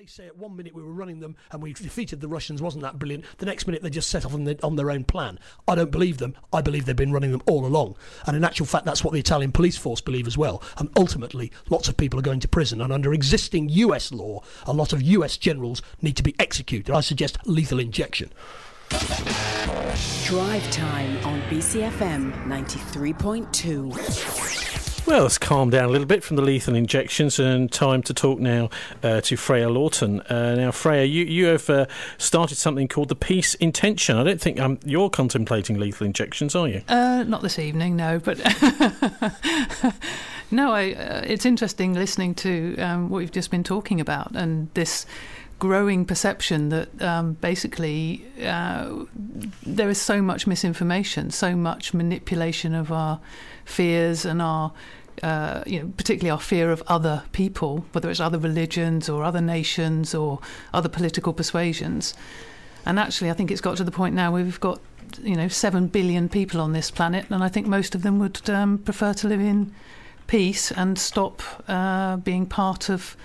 They say at 1 minute we were running them and we defeated the Russians, wasn't that brilliant? The next minute they just set off on their own plan. I don't believe them. I believe they've been running them all along. And in actual fact, that's what the Italian police force believe as well. And ultimately, lots of people are going to prison. And under existing US law, a lot of US generals need to be executed. I suggest lethal injection. Drive Time on BCFM 93.2. Well, let's calm down a little bit from the lethal injections and time to talk now to Freya Lawton. Now, Freya, you have started something called the Peace Intention. I don't think you're contemplating lethal injections, are you? Not this evening, no. But no, it's interesting listening to what you've just been talking about and this growing perception that basically there is so much misinformation, so much manipulation of our fears and our, particularly our fear of other people, whether it's other religions or other nations or other political persuasions. And actually, I think it's got to the point now where we've got, 7 billion people on this planet, and I think most of them would prefer to live in peace and stop being part of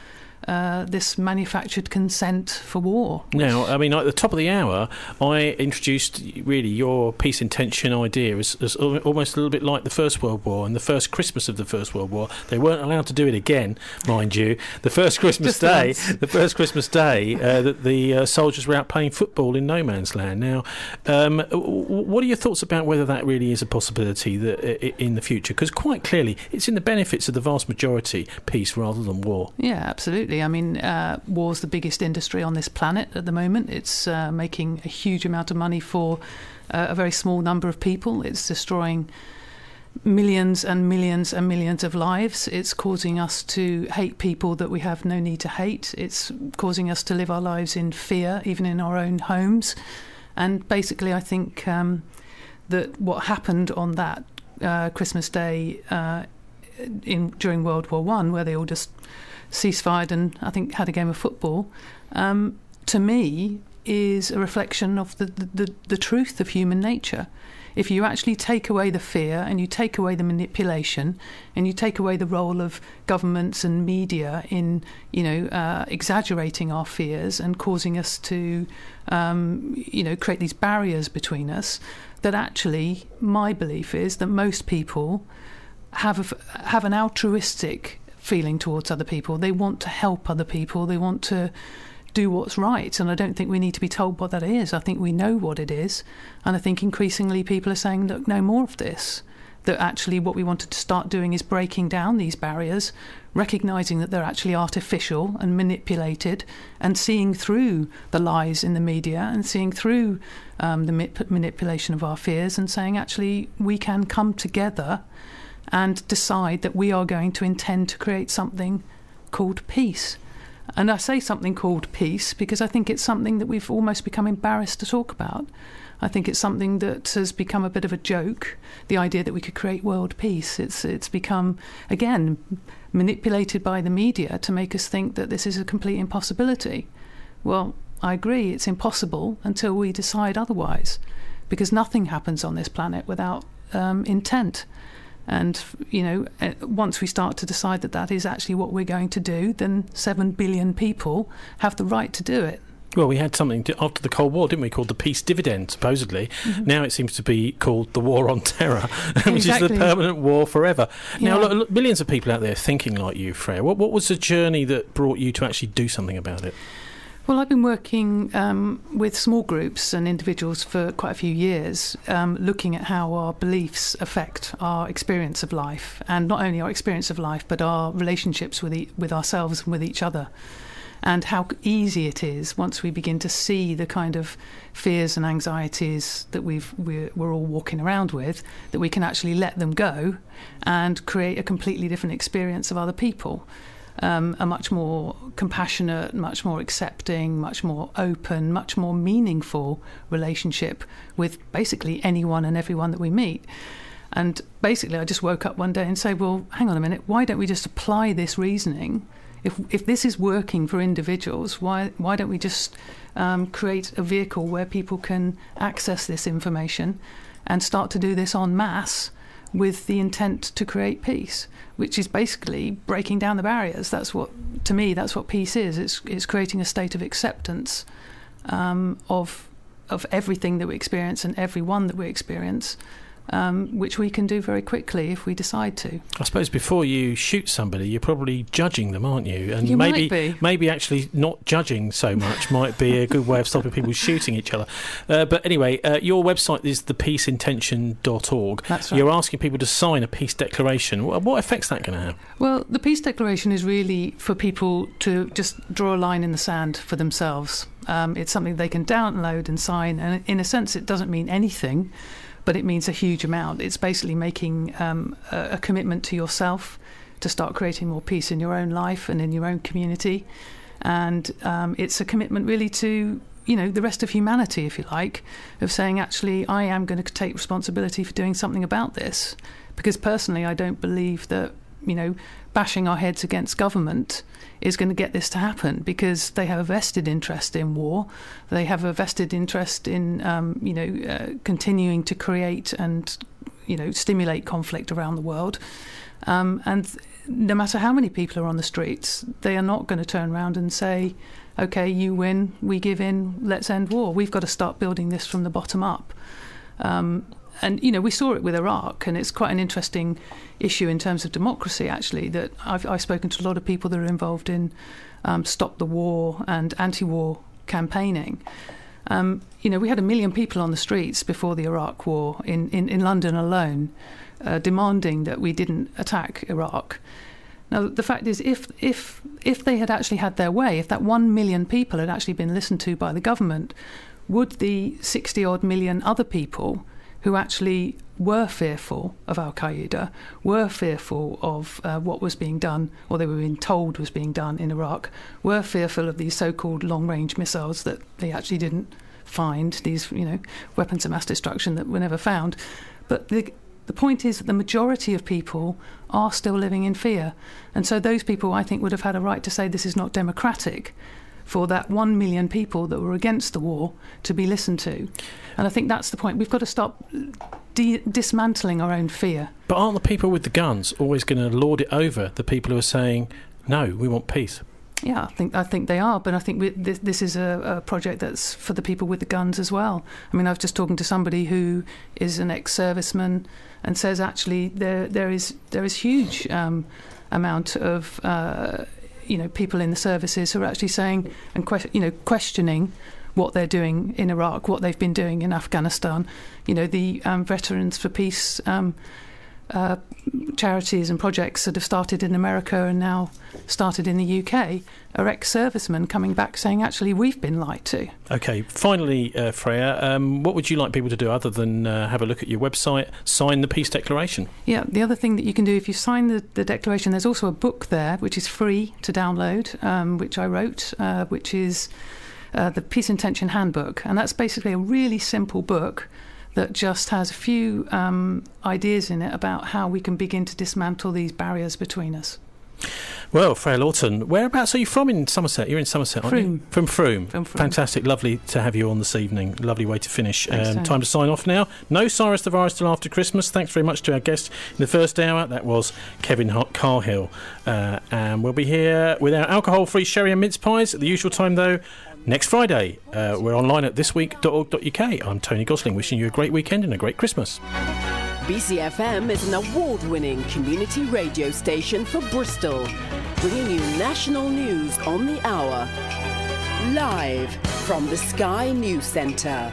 this manufactured consent for war. Now, I mean, at the top of the hour, I introduced really your peace intention idea as almost a little bit like the First World War and the first Christmas of the First World War. They weren't allowed to do it again, mind you. The first Christmas day, that the soldiers were out playing football in no man's land. Now, what are your thoughts about whether that really is a possibility that in the future? Because quite clearly, it's in the benefits of the vast majority peace rather than war. Yeah, absolutely. I mean, war's the biggest industry on this planet at the moment. It's making a huge amount of money for a very small number of people. It's destroying millions and millions and millions of lives. It's causing us to hate people that we have no need to hate. It's causing us to live our lives in fear, even in our own homes. And basically, I think that what happened on that Christmas Day during World War I, where they all just ceasefire and I think had a game of football, to me is a reflection of the truth of human nature. If you actually take away the fear and you take away the manipulation and you take away the role of governments and media in exaggerating our fears and causing us to create these barriers between us, that actually my belief is that most people have an altruistic feeling towards other people. They want to help other people. They want to do what's right. And I don't think we need to be told what that is. I think we know what it is. And I think increasingly people are saying, look, no more of this. That actually what we wanted to start doing is breaking down these barriers, recognising that they're actually artificial and manipulated, and seeing through the lies in the media and seeing through the manipulation of our fears and saying, actually, we can come together and decide that we are going to intend to create something called peace. And I say something called peace because I think it's something that we've almost become embarrassed to talk about. I think it's something that has become a bit of a joke, the idea that we could create world peace. It's become, again, manipulated by the media to make us think that this is a complete impossibility. Well, I agree, it's impossible until we decide otherwise, because nothing happens on this planet without intent. And, once we start to decide that that is actually what we're going to do, then 7 billion people have the right to do it. Well, we had something after the Cold War, didn't we, called the peace dividend, supposedly. Mm-hmm. Now it seems to be called the war on terror, which is the permanent war forever. Yeah. Now, look, millions of people out there thinking like you, Freya. What was the journey that brought you to actually do something about it? Well, I've been working with small groups and individuals for quite a few years, looking at how our beliefs affect our experience of life, and not only our experience of life, but our relationships with ourselves and with each other, and how easy it is once we begin to see the kind of fears and anxieties that we're all walking around with, that we can actually let them go and create a completely different experience of other people. A much more compassionate, much more accepting, much more open, much more meaningful relationship with basically anyone and everyone that we meet. And basically I just woke up one day and say, well, hang on a minute, why don't we just apply this reasoning? If this is working for individuals, why don't we just create a vehicle where people can access this information and start to do this en masse, with the intent to create peace, which is basically breaking down the barriers. That's what peace is. It's creating a state of acceptance of everything that we experience and everyone that we experience, which we can do very quickly if we decide to. I suppose before you shoot somebody, you're probably judging them, aren't you? And you might be. Maybe actually not judging so much might be a good way of stopping people shooting each other. But anyway, your website is thepeaceintention.org. That's right. You're asking people to sign a peace declaration. What effect's that going to have? Well, the peace declaration is really for people to just draw a line in the sand for themselves. It's something they can download and sign, and in a sense it doesn't mean anything, but it means a huge amount. It's basically making a commitment to yourself to start creating more peace in your own life and in your own community, and it's a commitment really to the rest of humanity, if you like, of saying, actually, I am going to take responsibility for doing something about this, because personally I don't believe that bashing our heads against government is going to get this to happen, because they have a vested interest in war. They have a vested interest in continuing to create and stimulate conflict around the world, and no matter how many people are on the streets, they are not going to turn around and say, okay, you win, we give in, let's end war. We've got to start building this from the bottom up. And, we saw it with Iraq, and it's quite an interesting issue in terms of democracy, actually, that I've spoken to a lot of people that are involved in Stop the War and anti-war campaigning. We had 1 million people on the streets before the Iraq war in London alone, demanding that we didn't attack Iraq. Now, the fact is, if they had actually had their way, if that 1 million people had actually been listened to by the government, would the 60-odd million other people who actually were fearful of Al-Qaeda, were fearful of what was being done, or they were being told was being done in Iraq, were fearful of these so-called long-range missiles that they actually didn't find, these weapons of mass destruction that were never found. But the point is that the majority of people are still living in fear. And so those people, I think, would have had a right to say this is not democratic, for that 1 million people that were against the war to be listened to. And I think that's the point. We've got to stop dismantling our own fear. But aren't the people with the guns always going to lord it over the people who are saying, no, we want peace? Yeah, I think they are, but I think this is a project that's for the people with the guns as well. I mean, I was just talking to somebody who is an ex-serviceman and says actually there is huge amount of people in the services who are actually saying and questioning what they're doing in Iraq, what they've been doing in Afghanistan. The Veterans for Peace charities and projects that have started in America and now started in the UK are ex-servicemen coming back saying, actually, we've been lied to. OK, finally, Freya, what would you like people to do other than have a look at your website, sign the Peace Declaration? Yeah, the other thing that you can do if you sign the declaration, there's also a book there which is free to download, which I wrote, which is the Peace Intention Handbook. And that's basically a really simple book that just has a few ideas in it about how we can begin to dismantle these barriers between us. Well, Freya Lawton, whereabouts are you from in Somerset? You're in Somerset, aren't you? From Frome. Fantastic. Lovely to have you on this evening. Lovely way to finish. Time to sign off now. No Cyrus the Virus till after Christmas. Thanks very much to our guest in the first hour. That was Kevin Carhill. And we'll be here with our alcohol-free sherry and mince pies at the usual time, though, next Friday. We're online at thisweek.org.uk. I'm Tony Gosling, wishing you a great weekend and a great Christmas. BCFM is an award-winning community radio station for Bristol, bringing you national news on the hour. Live from the Sky News Centre.